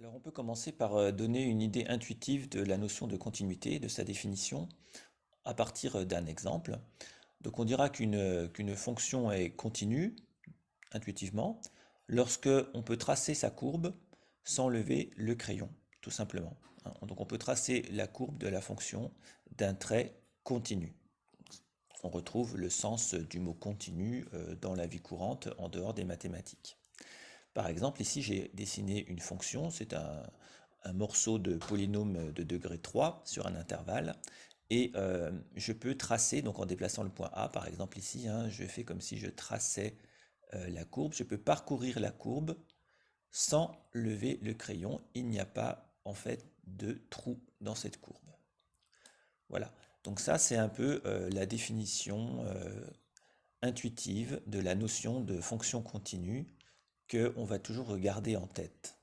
Alors on peut commencer par donner une idée intuitive de la notion de continuité, de sa définition, à partir d'un exemple. Donc on dira qu'une fonction est continue, intuitivement, lorsque on peut tracer sa courbe sans lever le crayon, tout simplement. Donc on peut tracer la courbe de la fonction d'un trait continu. On retrouve le sens du mot continu dans la vie courante en dehors des mathématiques. Par exemple, ici, j'ai dessiné une fonction, c'est un morceau de polynôme de degré 3 sur un intervalle, et je peux tracer, donc en déplaçant le point A, par exemple ici, je fais comme si je traçais la courbe, je peux parcourir la courbe sans lever le crayon, il n'y a pas en fait de trou dans cette courbe. Voilà, donc ça c'est un peu la définition intuitive de la notion de fonction continue qu'on va toujours garder en tête.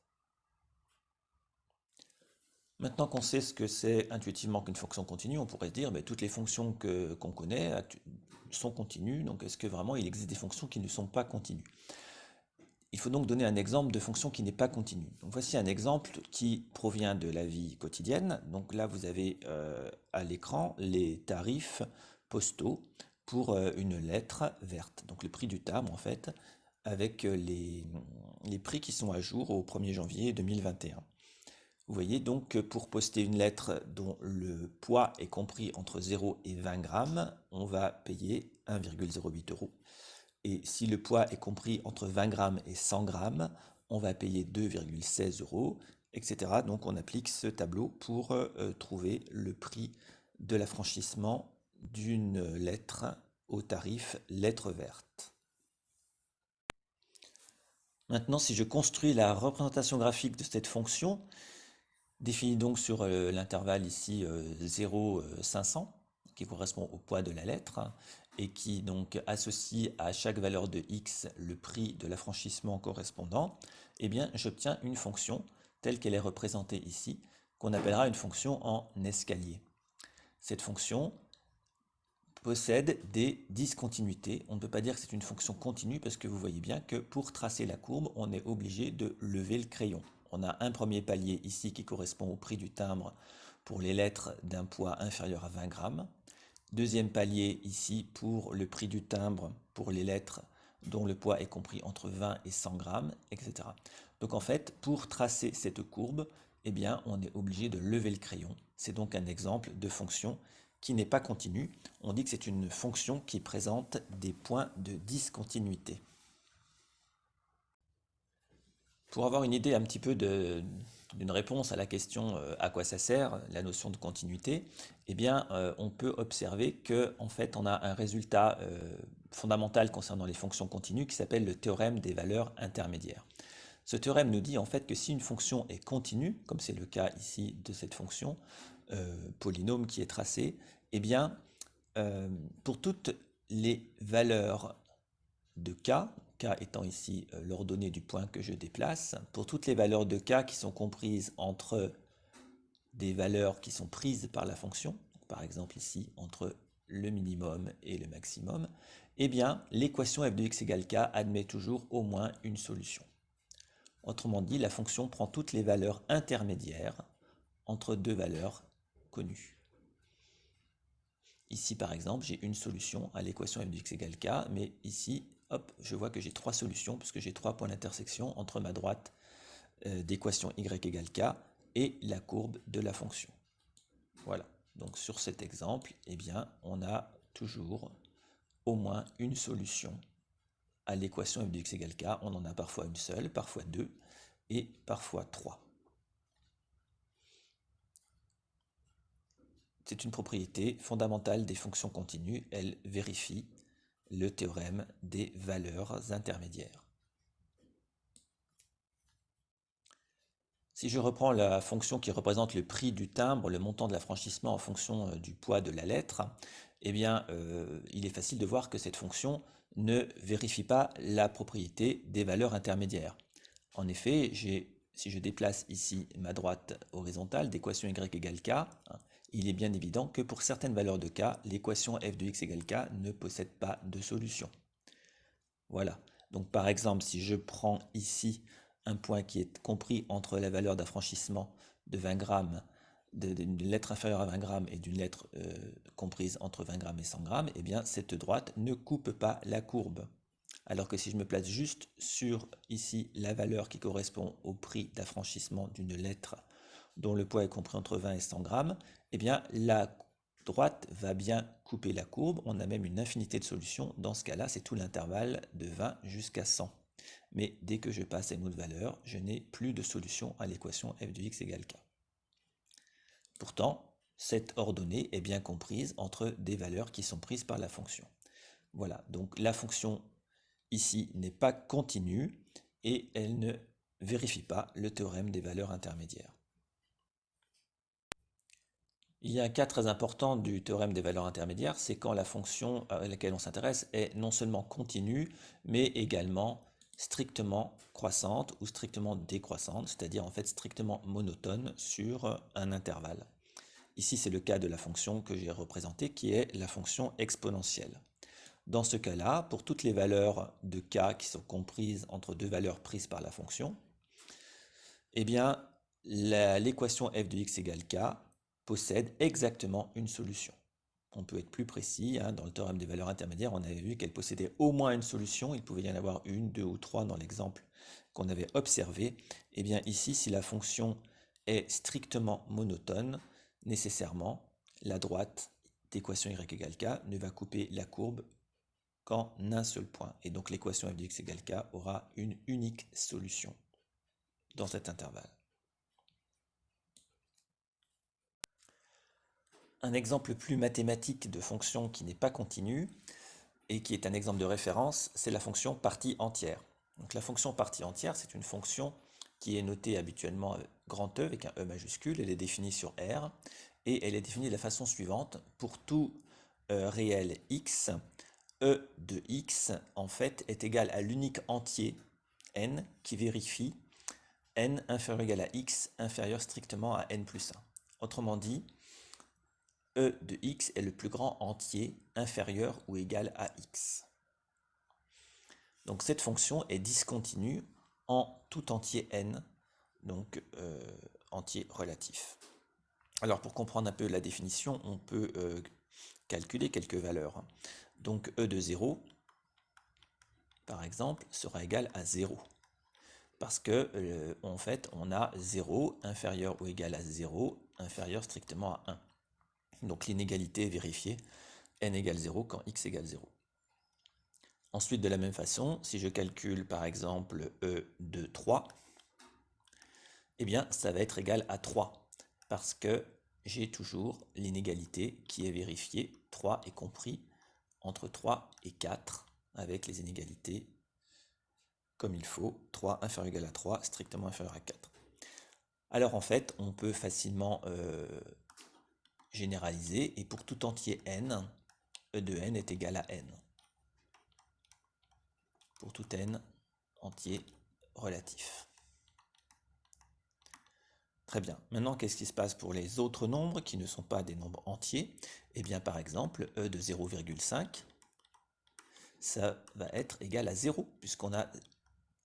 Maintenant qu'on sait ce que c'est intuitivement qu'une fonction continue, on pourrait se dire, mais toutes les fonctions qu'on connaît sont continues, donc est-ce que vraiment il existe des fonctions qui ne sont pas continues? Il faut donc donner un exemple de fonction qui n'est pas continue. Donc voici un exemple qui provient de la vie quotidienne. Donc là, vous avez à l'écran les tarifs postaux pour une lettre verte. Donc le prix du timbre, en fait, avec les prix qui sont à jour au 1er janvier 2021. Vous voyez donc que pour poster une lettre dont le poids est compris entre 0 et 20 grammes, on va payer 1,08 euros. Et si le poids est compris entre 20 grammes et 100 grammes, on va payer 2,16 euros, etc. Donc on applique ce tableau pour trouver le prix de l'affranchissement d'une lettre au tarif lettre verte. Maintenant, si je construis la représentation graphique de cette fonction, définie donc sur l'intervalle ici 0,500, qui correspond au poids de la lettre, et qui donc associe à chaque valeur de x le prix de l'affranchissement correspondant, eh bien j'obtiens une fonction telle qu'elle est représentée ici, qu'on appellera une fonction en escalier. Cette fonction possède des discontinuités. On ne peut pas dire que c'est une fonction continue parce que vous voyez bien que pour tracer la courbe, on est obligé de lever le crayon. On a un premier palier ici qui correspond au prix du timbre pour les lettres d'un poids inférieur à 20 grammes. Deuxième palier ici pour le prix du timbre pour les lettres dont le poids est compris entre 20 et 100 grammes, etc. Donc en fait, pour tracer cette courbe, eh bien, on est obligé de lever le crayon. C'est donc un exemple de fonction qui n'est pas continue. On dit que c'est une fonction qui présente des points de discontinuité. Pour avoir une idée un petit peu d'une réponse à la question à quoi ça sert, la notion de continuité, eh bien, on peut observer que en fait, on a un résultat fondamental concernant les fonctions continues qui s'appelle le théorème des valeurs intermédiaires. Ce théorème nous dit en fait que si une fonction est continue, comme c'est le cas ici de cette fonction, polynôme qui est tracée, eh bien, pour toutes les valeurs de k étant ici l'ordonnée du point que je déplace, pour toutes les valeurs de k qui sont comprises entre des valeurs qui sont prises par la fonction, par exemple ici entre le minimum et le maximum, eh bien l'équation f de x égale k admet toujours au moins une solution. Autrement dit, la fonction prend toutes les valeurs intermédiaires entre deux valeurs connues. Ici, par exemple, j'ai une solution à l'équation f de x égale k, mais ici, hop, je vois que j'ai trois solutions, puisque j'ai trois points d'intersection entre ma droite d'équation y égale k et la courbe de la fonction. Voilà, donc sur cet exemple, eh bien, on a toujours au moins une solution à l'équation f de x égale k. On en a parfois une seule, parfois deux, et parfois trois. C'est une propriété fondamentale des fonctions continues, elle vérifie le théorème des valeurs intermédiaires. Si je reprends la fonction qui représente le prix du timbre, le montant de l'affranchissement en fonction du poids de la lettre, eh bien, il est facile de voir que cette fonction ne vérifie pas la propriété des valeurs intermédiaires. En effet, si je déplace ici ma droite horizontale d'équation y égale k, il est bien évident que pour certaines valeurs de k, l'équation f de x égale k ne possède pas de solution. Voilà. Donc par exemple, si je prends ici un point qui est compris entre la valeur d'affranchissement de 20 grammes, d'une lettre inférieure à 20 grammes et d'une lettre comprise entre 20 grammes et 100 grammes, eh bien cette droite ne coupe pas la courbe. Alors que si je me place juste sur ici la valeur qui correspond au prix d'affranchissement d'une lettre dont le poids est compris entre 20 et 100 grammes, eh bien la droite va bien couper la courbe. On a même une infinité de solutions. Dans ce cas-là, c'est tout l'intervalle de 20 jusqu'à 100. Mais dès que je passe à une autre valeur, je n'ai plus de solution à l'équation f de x égale k. Pourtant, cette ordonnée est bien comprise entre des valeurs qui sont prises par la fonction. Voilà, donc la fonction ici n'est pas continue et elle ne vérifie pas le théorème des valeurs intermédiaires. Il y a un cas très important du théorème des valeurs intermédiaires, c'est quand la fonction à laquelle on s'intéresse est non seulement continue, mais également strictement croissante ou strictement décroissante, c'est-à-dire en fait strictement monotone sur un intervalle. Ici, c'est le cas de la fonction que j'ai représentée, qui est la fonction exponentielle. Dans ce cas-là, pour toutes les valeurs de k qui sont comprises entre deux valeurs prises par la fonction, eh bien, l'équation f de x égale k possède exactement une solution. On peut être plus précis, dans le théorème des valeurs intermédiaires, on avait vu qu'elle possédait au moins une solution, il pouvait y en avoir une, deux ou trois dans l'exemple qu'on avait observé. Eh bien ici, si la fonction est strictement monotone, nécessairement, la droite d'équation y égale k ne va couper la courbe qu'en un seul point. Et donc l'équation f de x égale k aura une unique solution dans cet intervalle. Un exemple plus mathématique de fonction qui n'est pas continue et qui est un exemple de référence, c'est la fonction partie entière. Donc la fonction partie entière, c'est une fonction qui est notée habituellement grand E avec un E majuscule, elle est définie sur R, et elle est définie de la façon suivante: pour tout réel x, E de x en fait est égal à l'unique entier n qui vérifie n inférieur ou égal à x inférieur strictement à n plus 1. Autrement dit, E de x est le plus grand entier inférieur ou égal à x. Donc cette fonction est discontinue en tout entier n, donc entier relatif. Alors pour comprendre un peu la définition, on peut calculer quelques valeurs. Donc E de 0, par exemple, sera égal à 0. Parce que en fait, on a 0 inférieur ou égal à 0, inférieur strictement à 1. Donc l'inégalité est vérifiée, n égale 0 quand x égale 0. Ensuite, de la même façon, si je calcule par exemple E de 3, eh bien ça va être égal à 3, parce que j'ai toujours l'inégalité qui est vérifiée, 3 est compris entre 3 et 4, avec les inégalités comme il faut, 3 inférieur ou égal à 3, strictement inférieur à 4. Alors en fait, on peut facilement généraliser, et pour tout entier n, E de n est égal à n. Pour tout n entier relatif. Très bien. Maintenant, qu'est-ce qui se passe pour les autres nombres qui ne sont pas des nombres entiers? Eh bien, par exemple, E de 0,5, ça va être égal à 0, puisqu'on a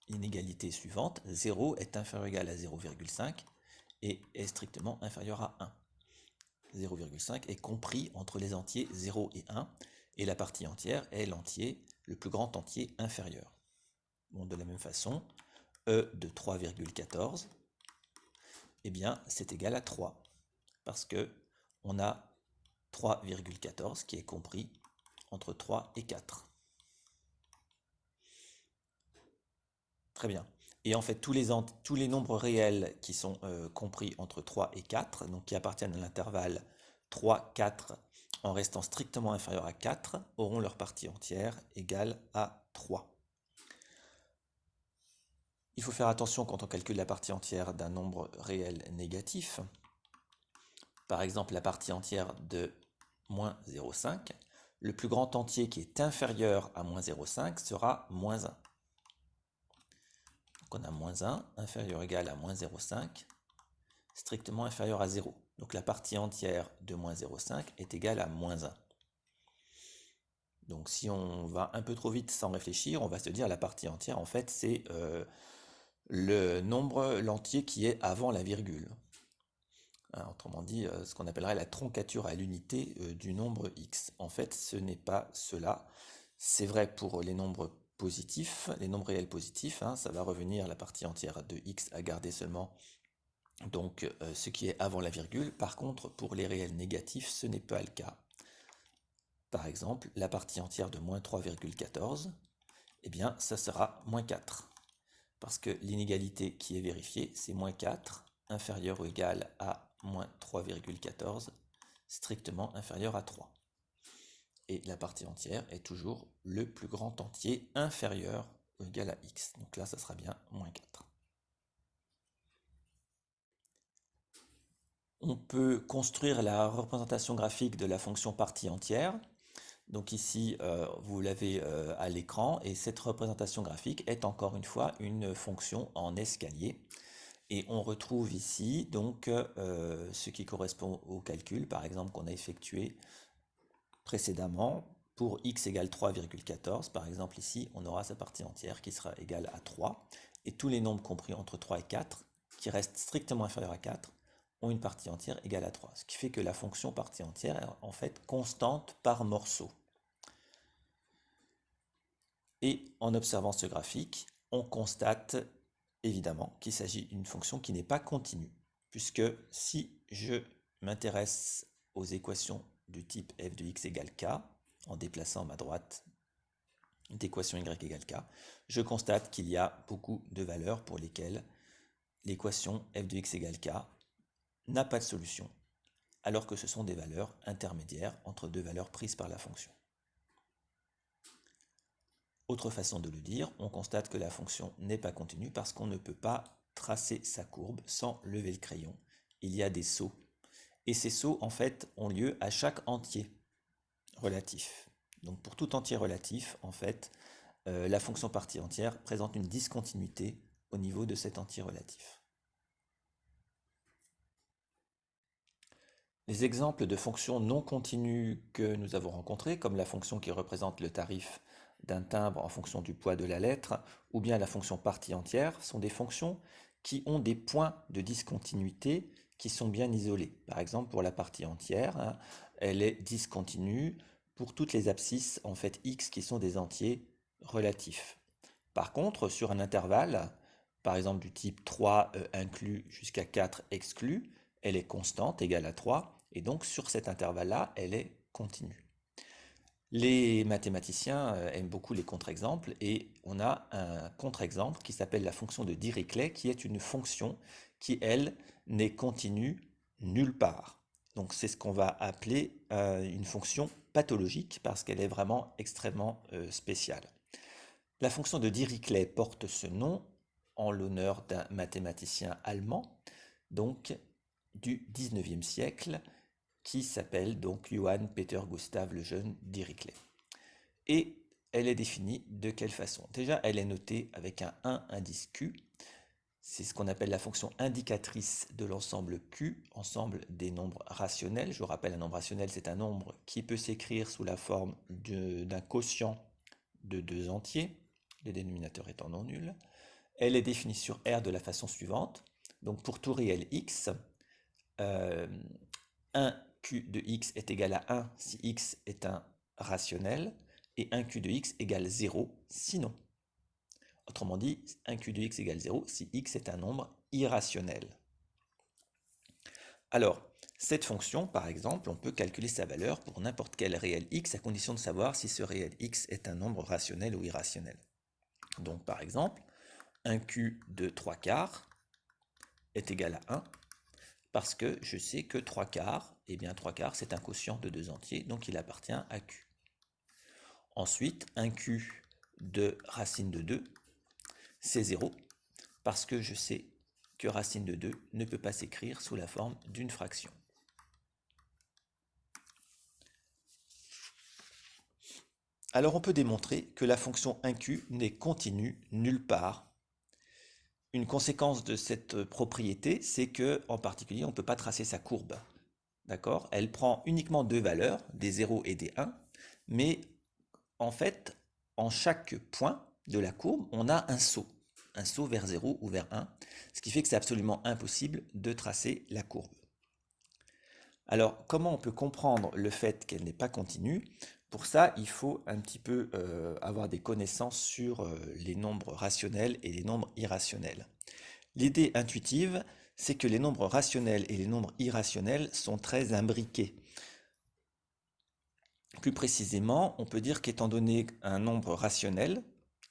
l'inégalité suivante. 0 est inférieur ou égal à 0,5 et est strictement inférieur à 1. 0,5 est compris entre les entiers 0 et 1, et la partie entière est l'entier, le plus grand entier inférieur. Bon, de la même façon, E de 3,14, eh bien, c'est égal à 3, parce que on a 3,14 qui est compris entre 3 et 4. Très bien. Et en fait, tous les nombres réels qui sont compris entre 3 et 4, donc qui appartiennent à l'intervalle 3, 4, en restant strictement inférieurs à 4, auront leur partie entière égale à 3. Il faut faire attention quand on calcule la partie entière d'un nombre réel négatif. Par exemple, la partie entière de moins 0,5. Le plus grand entier qui est inférieur à moins 0,5 sera moins 1. Donc on a moins 1, inférieur ou égal à moins 0,5, strictement inférieur à 0. Donc la partie entière de moins 0,5 est égale à moins 1. Donc si on va un peu trop vite sans réfléchir, on va se dire la partie entière, en fait, c'est l'entier qui est avant la virgule. Hein, autrement dit, ce qu'on appellerait la troncature à l'unité du nombre x. En fait, ce n'est pas cela. C'est vrai pour les nombres positifs, les nombres réels positifs, hein, ça va revenir la partie entière de x à garder seulement donc ce qui est avant la virgule. Par contre, pour les réels négatifs, ce n'est pas le cas. Par exemple, la partie entière de moins 3,14, eh bien, ça sera moins 4. Parce que l'inégalité qui est vérifiée, c'est moins 4, inférieur ou égal à moins 3,14, strictement inférieur à 3. Et la partie entière est toujours le plus grand entier inférieur ou égal à x. Donc là, ça sera bien moins 4. On peut construire la représentation graphique de la fonction partie entière. Donc ici, vous l'avez à l'écran, et cette représentation graphique est encore une fois une fonction en escalier. Et on retrouve ici donc ce qui correspond au calcul, par exemple, qu'on a effectué précédemment pour x égale 3,14. Par exemple, ici, on aura sa partie entière qui sera égale à 3. Et tous les nombres compris entre 3 et 4, qui restent strictement inférieurs à 4, ont une partie entière égale à 3. Ce qui fait que la fonction partie entière est en fait constante par morceau. Et en observant ce graphique, on constate évidemment qu'il s'agit d'une fonction qui n'est pas continue, puisque si je m'intéresse aux équations du type f de x égale k, en déplaçant ma droite d'équation y égale k, je constate qu'il y a beaucoup de valeurs pour lesquelles l'équation f de x égale k n'a pas de solution, alors que ce sont des valeurs intermédiaires entre deux valeurs prises par la fonction. Autre façon de le dire, on constate que la fonction n'est pas continue parce qu'on ne peut pas tracer sa courbe sans lever le crayon. Il y a des sauts. Et ces sauts, en fait, ont lieu à chaque entier relatif. Donc pour tout entier relatif, en fait, la fonction partie entière présente une discontinuité au niveau de cet entier relatif. Les exemples de fonctions non continues que nous avons rencontrés, comme la fonction qui représente le tarif d'un timbre en fonction du poids de la lettre, ou bien la fonction partie entière, sont des fonctions qui ont des points de discontinuité qui sont bien isolés. Par exemple, pour la partie entière, hein, elle est discontinue pour toutes les abscisses en fait x qui sont des entiers relatifs. Par contre, sur un intervalle, par exemple du type 3 inclus jusqu'à 4 exclus, elle est constante, égale à 3, et donc sur cet intervalle-là, elle est continue. Les mathématiciens aiment beaucoup les contre-exemples, et on a un contre-exemple qui s'appelle la fonction de Dirichlet, qui est une fonction qui, elle, n'est continue nulle part. Donc c'est ce qu'on va appeler une fonction pathologique, parce qu'elle est vraiment extrêmement spéciale. La fonction de Dirichlet porte ce nom en l'honneur d'un mathématicien allemand, donc du 19e siècle, qui s'appelle donc Johann Peter Gustav Lejeune Dirichlet. Et elle est définie de quelle façon? Déjà, elle est notée avec un 1 indice Q. C'est ce qu'on appelle la fonction indicatrice de l'ensemble Q, ensemble des nombres rationnels. Je vous rappelle, un nombre rationnel, c'est un nombre qui peut s'écrire sous la forme d'un quotient de deux entiers, le dénominateur étant non nul. Elle est définie sur R de la façon suivante. Donc pour tout réel x, 1q de x est égal à 1 si x est un rationnel, et 1q de x égale 0 sinon. Autrement dit, 1q de x égale 0 si x est un nombre irrationnel. Alors, cette fonction, par exemple, on peut calculer sa valeur pour n'importe quel réel x à condition de savoir si ce réel x est un nombre rationnel ou irrationnel. Donc, par exemple, 1q de 3 quarts est égal à 1 parce que je sais que 3 quarts, eh bien 3 quarts c'est un quotient de deux entiers, donc il appartient à q. Ensuite, 1q de racine de 2, c'est 0 parce que je sais que racine de 2 ne peut pas s'écrire sous la forme d'une fraction. Alors on peut démontrer que la fonction 1q n'est continue nulle part. Une conséquence de cette propriété, c'est que, en particulier, on ne peut pas tracer sa courbe. D'accord? Elle prend uniquement deux valeurs, des 0 et des 1, mais en fait, en chaque point de la courbe, on a un saut. un saut vers 0 ou vers 1, ce qui fait que c'est absolument impossible de tracer la courbe. Alors, comment on peut comprendre le fait qu'elle n'est pas continue? Pour ça, il faut un petit peu avoir des connaissances sur les nombres rationnels et les nombres irrationnels. L'idée intuitive, c'est que les nombres rationnels et les nombres irrationnels sont très imbriqués. Plus précisément, on peut dire qu'étant donné un nombre rationnel,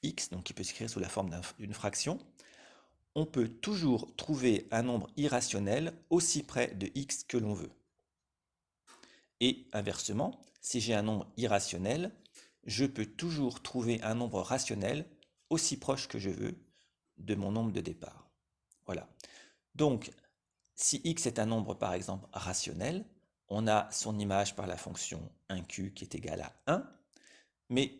x, donc qui peut s'écrire sous la forme d'une fraction, on peut toujours trouver un nombre irrationnel aussi près de x que l'on veut. Et inversement, si j'ai un nombre irrationnel, je peux toujours trouver un nombre rationnel aussi proche que je veux de mon nombre de départ. Voilà. Donc, si x est un nombre, par exemple, rationnel, on a son image par la fonction 1q qui est égale à 1, mais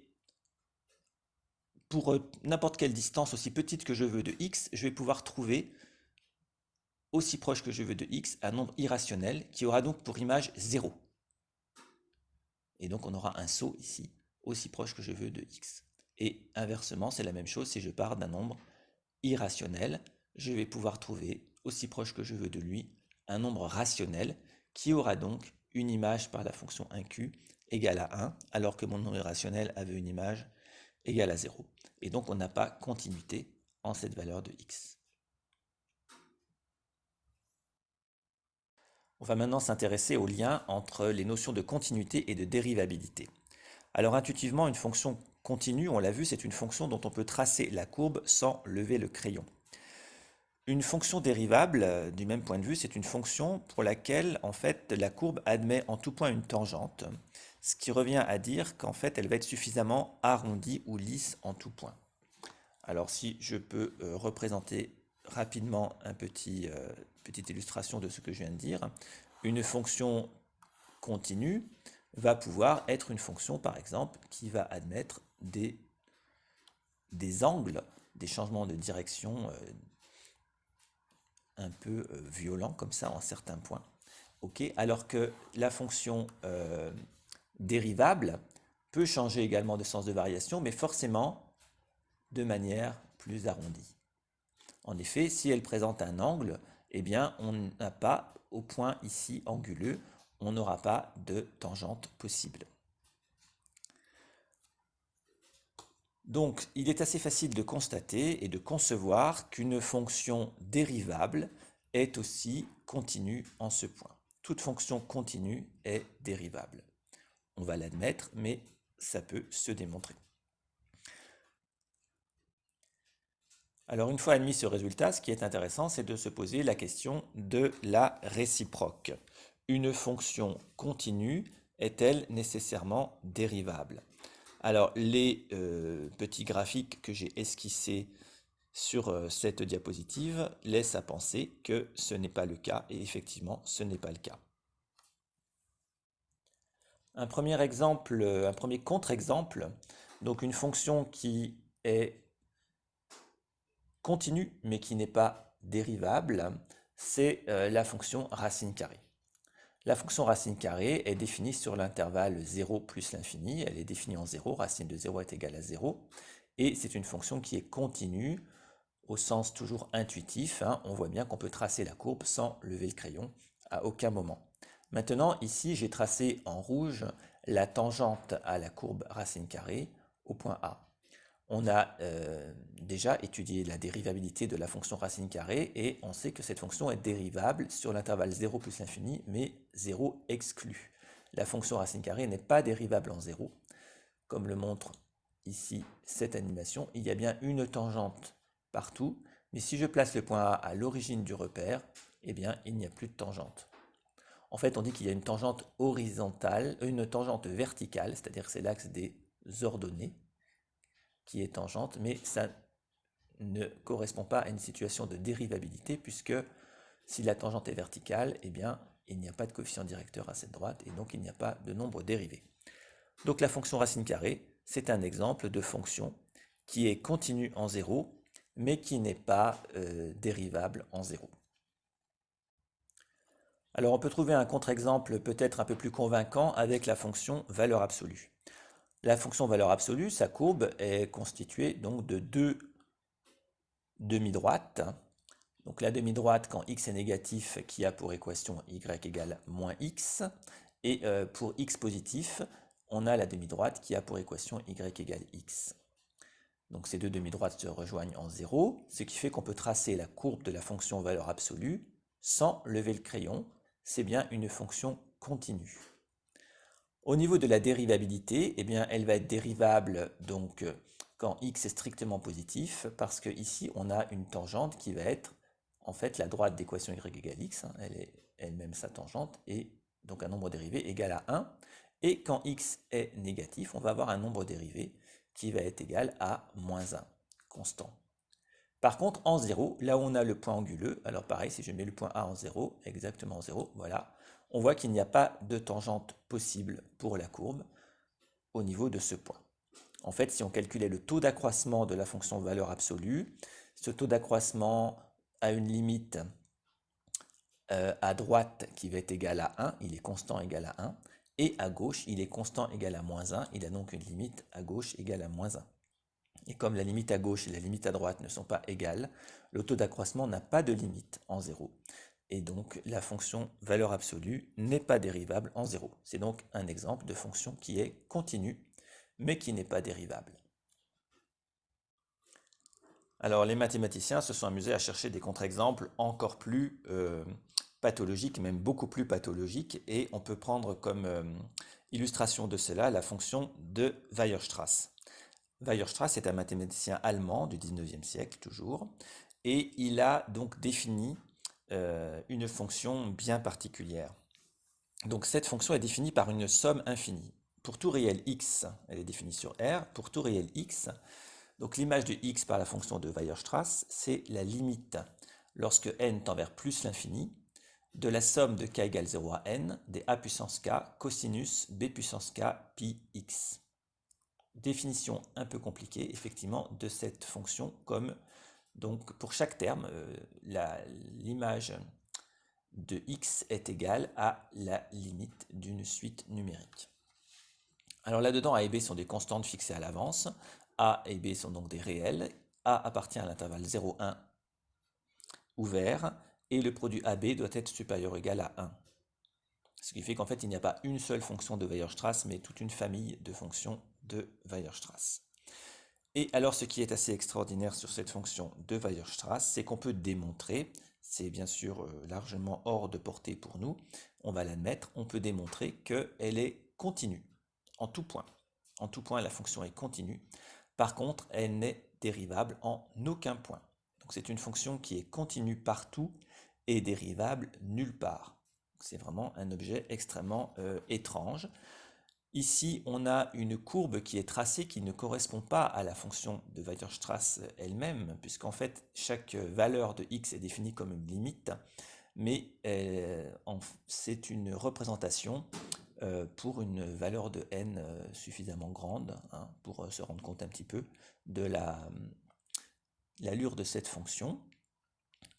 pour n'importe quelle distance aussi petite que je veux de x, je vais pouvoir trouver aussi proche que je veux de x un nombre irrationnel qui aura donc pour image 0. Et donc on aura un saut ici, aussi proche que je veux de x. Et inversement, c'est la même chose si je pars d'un nombre irrationnel, je vais pouvoir trouver, aussi proche que je veux de lui, un nombre rationnel qui aura donc une image par la fonction 1q égale à 1, alors que mon nombre irrationnel avait une image égale à 0. Et donc on n'a pas continuité en cette valeur de x. On va maintenant s'intéresser au lien entre les notions de continuité et de dérivabilité. Alors intuitivement, une fonction continue, on l'a vu, c'est une fonction dont on peut tracer la courbe sans lever le crayon. Une fonction dérivable, du même point de vue, c'est une fonction pour laquelle en fait la courbe admet en tout point une tangente, ce qui revient à dire qu'en fait elle va être suffisamment arrondie ou lisse en tout point. Alors si je peux représenter rapidement petite illustration de ce que je viens de dire, une fonction continue va pouvoir être une fonction par exemple qui va admettre des angles, des changements de direction un peu violents comme ça en certains points. Okay, alors que la fonction dérivable peut changer également de sens de variation, mais forcément de manière plus arrondie. En effet, si elle présente un angle, eh bien, on n'a pas, au point ici anguleux, on n'aura pas de tangente possible. Donc, il est assez facile de constater et de concevoir qu'une fonction dérivable est aussi continue en ce point. Toute fonction continue est dérivable. On va l'admettre, mais ça peut se démontrer. Alors une fois admis ce résultat, ce qui est intéressant, c'est de se poser la question de la réciproque. Une fonction continue est-elle nécessairement dérivable? Alors les petits graphiques que j'ai esquissés sur cette diapositive laissent à penser que ce n'est pas le cas, et effectivement ce n'est pas le cas. Un premier exemple, un premier contre-exemple, donc une fonction qui est continue mais qui n'est pas dérivable, c'est la fonction racine carrée. La fonction racine carrée est définie sur l'intervalle 0 plus l'infini, elle est définie en 0, racine de 0 est égale à 0, et c'est une fonction qui est continue au sens toujours intuitif, hein. On voit bien qu'on peut tracer la courbe sans lever le crayon à aucun moment. Maintenant, ici, j'ai tracé en rouge la tangente à la courbe racine carrée au point A. On a déjà étudié la dérivabilité de la fonction racine carrée et on sait que cette fonction est dérivable sur l'intervalle 0 plus l'infini, mais 0 exclu. La fonction racine carrée n'est pas dérivable en 0. Comme le montre ici cette animation, il y a bien une tangente partout, mais si je place le point A à l'origine du repère, eh bien il n'y a plus de tangente. En fait, on dit qu'il y a une tangente horizontale, une tangente verticale, c'est-à-dire que c'est l'axe des ordonnées, qui est tangente, mais ça ne correspond pas à une situation de dérivabilité, puisque si la tangente est verticale, eh bien, il n'y a pas de coefficient directeur à cette droite, et donc il n'y a pas de nombre dérivé. Donc la fonction racine carrée, c'est un exemple de fonction qui est continue en 0, mais qui n'est pas dérivable en 0. Alors on peut trouver un contre-exemple peut-être un peu plus convaincant avec la fonction valeur absolue. La fonction valeur absolue, sa courbe est constituée donc de deux demi-droite. Donc la demi-droite, quand x est négatif, qui a pour équation y égale moins x. Et pour x positif, on a la demi-droite qui a pour équation y égale x. Donc ces deux demi-droites se rejoignent en 0, ce qui fait qu'on peut tracer la courbe de la fonction valeur absolue sans lever le crayon. C'est bien une fonction continue. Au niveau de la dérivabilité, eh bien, elle va être dérivable donc, quand x est strictement positif, parce que ici on a une tangente qui va être en fait la droite d'équation y égale x, hein, elle est elle-même sa tangente, et donc un nombre dérivé égal à 1. Et quand x est négatif, on va avoir un nombre dérivé qui va être égal à moins 1, constant. Par contre, en 0, là où on a le point anguleux, alors pareil, si je mets le point A en 0, exactement en 0, voilà, on voit qu'il n'y a pas de tangente possible pour la courbe au niveau de ce point. En fait, si on calculait le taux d'accroissement de la fonction valeur absolue, ce taux d'accroissement a une limite à droite qui va être égal à 1, il est constant égal à 1, et à gauche, il est constant égal à moins 1, il a donc une limite à gauche égale à moins 1. Et comme la limite à gauche et la limite à droite ne sont pas égales, le taux d'accroissement n'a pas de limite en 0. Et donc la fonction valeur absolue n'est pas dérivable en 0. C'est donc un exemple de fonction qui est continue, mais qui n'est pas dérivable. Alors les mathématiciens se sont amusés à chercher des contre-exemples encore plus pathologiques, même beaucoup plus pathologiques, et on peut prendre comme illustration de cela la fonction de Weierstrass. Weierstrass est un mathématicien allemand du 19e siècle toujours, et il a donc défini une fonction bien particulière. Donc cette fonction est définie par une somme infinie. Pour tout réel x, elle est définie sur R, pour tout réel x, donc l'image de x par la fonction de Weierstrass, c'est la limite, lorsque n tend vers plus l'infini, de la somme de k égale 0 à n, des a puissance k cosinus b puissance k pi x. Définition un peu compliquée, effectivement, de cette fonction, comme donc pour chaque terme, l'image de x est égale à la limite d'une suite numérique. Alors là-dedans, a et b sont des constantes fixées à l'avance. A et b sont donc des réels. A appartient à l'intervalle 0, 1 ouvert, et le produit AB doit être supérieur ou égal à 1. Ce qui fait qu'en fait, il n'y a pas une seule fonction de Weierstrass, mais toute une famille de fonctions de Weierstrass. Et alors, ce qui est assez extraordinaire sur cette fonction de Weierstrass, c'est qu'on peut démontrer, c'est bien sûr largement hors de portée pour nous, on va l'admettre, on peut démontrer qu'elle est continue, en tout point. En tout point, la fonction est continue. Par contre, elle n'est dérivable en aucun point. Donc c'est une fonction qui est continue partout et dérivable nulle part. C'est vraiment un objet extrêmement étrange. Ici, on a une courbe qui est tracée qui ne correspond pas à la fonction de Weierstrass elle-même, puisqu'en fait, chaque valeur de x est définie comme une limite, mais c'est une représentation pour une valeur de n suffisamment grande, hein, pour se rendre compte un petit peu de l'allure de cette fonction.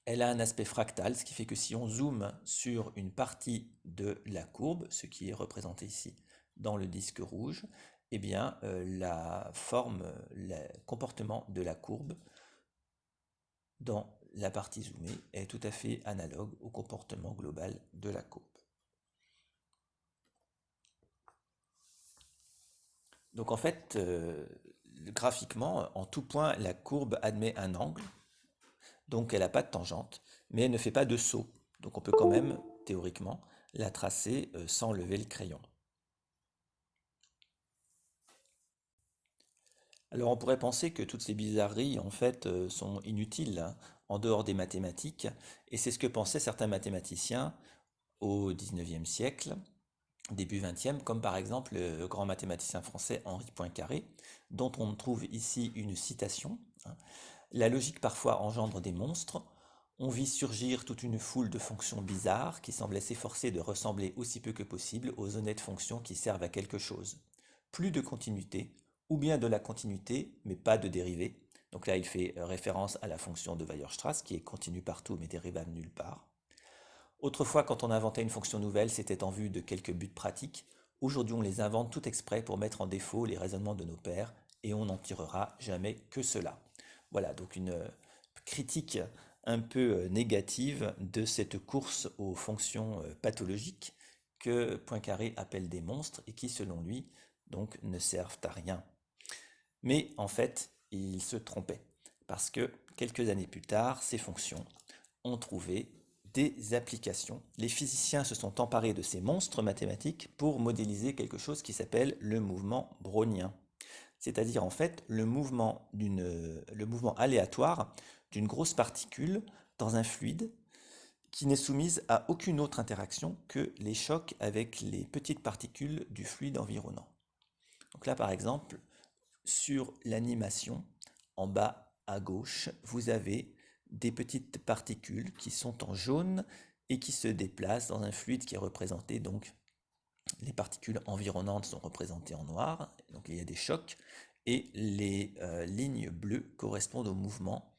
Elle a un aspect fractal, ce qui fait que si on zoome sur une partie de la courbe, ce qui est représenté ici dans le disque rouge, eh bien la forme, le comportement de la courbe dans la partie zoomée est tout à fait analogue au comportement global de la courbe. Donc en fait, graphiquement, en tout point, la courbe admet un angle, donc elle n'a pas de tangente, mais elle ne fait pas de saut. Donc on peut quand même, théoriquement, la tracer sans lever le crayon. Alors on pourrait penser que toutes ces bizarreries en fait sont inutiles, hein, en dehors des mathématiques, et c'est ce que pensaient certains mathématiciens au XIXe siècle, début XXe, comme par exemple le grand mathématicien français Henri Poincaré, dont on trouve ici une citation, hein. La logique parfois engendre des monstres. On vit surgir toute une foule de fonctions bizarres qui semblaient s'efforcer de ressembler aussi peu que possible aux honnêtes fonctions qui servent à quelque chose. Plus de continuité, ou bien de la continuité, mais pas de dérivée. Donc là, il fait référence à la fonction de Weierstrass, qui est continue partout, mais dérivable nulle part. Autrefois, quand on inventait une fonction nouvelle, c'était en vue de quelques buts pratiques. Aujourd'hui, on les invente tout exprès pour mettre en défaut les raisonnements de nos pères, et on n'en tirera jamais que cela. Voilà, donc une critique un peu négative de cette course aux fonctions pathologiques que Poincaré appelle des monstres et qui, selon lui, donc ne servent à rien. Mais en fait, il se trompait, parce que quelques années plus tard, ces fonctions ont trouvé des applications. Les physiciens se sont emparés de ces monstres mathématiques pour modéliser quelque chose qui s'appelle le mouvement brownien. C'est-à-dire en fait le mouvement aléatoire d'une grosse particule dans un fluide qui n'est soumise à aucune autre interaction que les chocs avec les petites particules du fluide environnant. Donc là par exemple, sur l'animation, en bas à gauche, vous avez des petites particules qui sont en jaune et qui se déplacent dans un fluide qui est représenté, donc les particules environnantes sont représentées en noir, donc il y a des chocs, et les lignes bleues correspondent au mouvement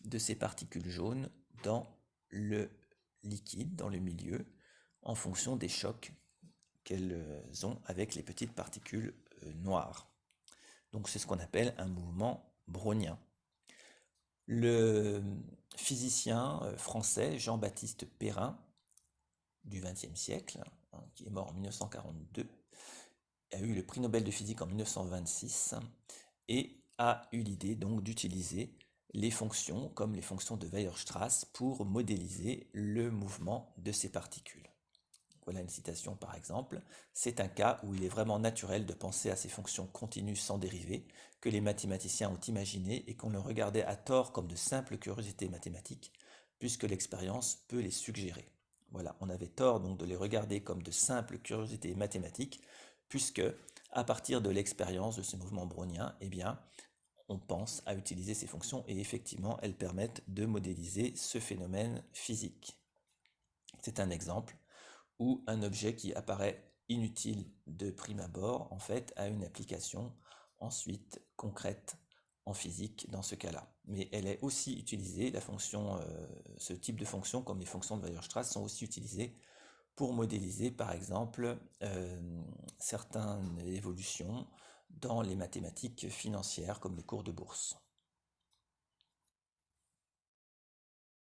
de ces particules jaunes dans le liquide, dans le milieu, en fonction des chocs qu'elles ont avec les petites particules noires. Donc c'est ce qu'on appelle un mouvement brownien. Le physicien français Jean-Baptiste Perrin, du XXe siècle, qui est mort en 1942, a eu le prix Nobel de physique en 1926 et a eu l'idée donc d'utiliser les fonctions comme les fonctions de Weierstrass pour modéliser le mouvement de ces particules. Voilà une citation par exemple. C'est un cas où il est vraiment naturel de penser à ces fonctions continues sans dérivées que les mathématiciens ont imaginées et qu'on le regardait à tort comme de simples curiosités mathématiques, puisque l'expérience peut les suggérer. Voilà, on avait tort donc de les regarder comme de simples curiosités mathématiques, puisque à partir de l'expérience de ce mouvement brownien, eh bien, on pense à utiliser ces fonctions et effectivement, elles permettent de modéliser ce phénomène physique. C'est un exemple où un objet qui apparaît inutile de prime abord, en fait, a une application ensuite concrète en physique dans ce cas-là. Mais elle est aussi utilisée, ce type de fonction, comme les fonctions de Weierstrass, sont aussi utilisées pour modéliser, par exemple, certaines évolutions dans les mathématiques financières, comme les cours de bourse.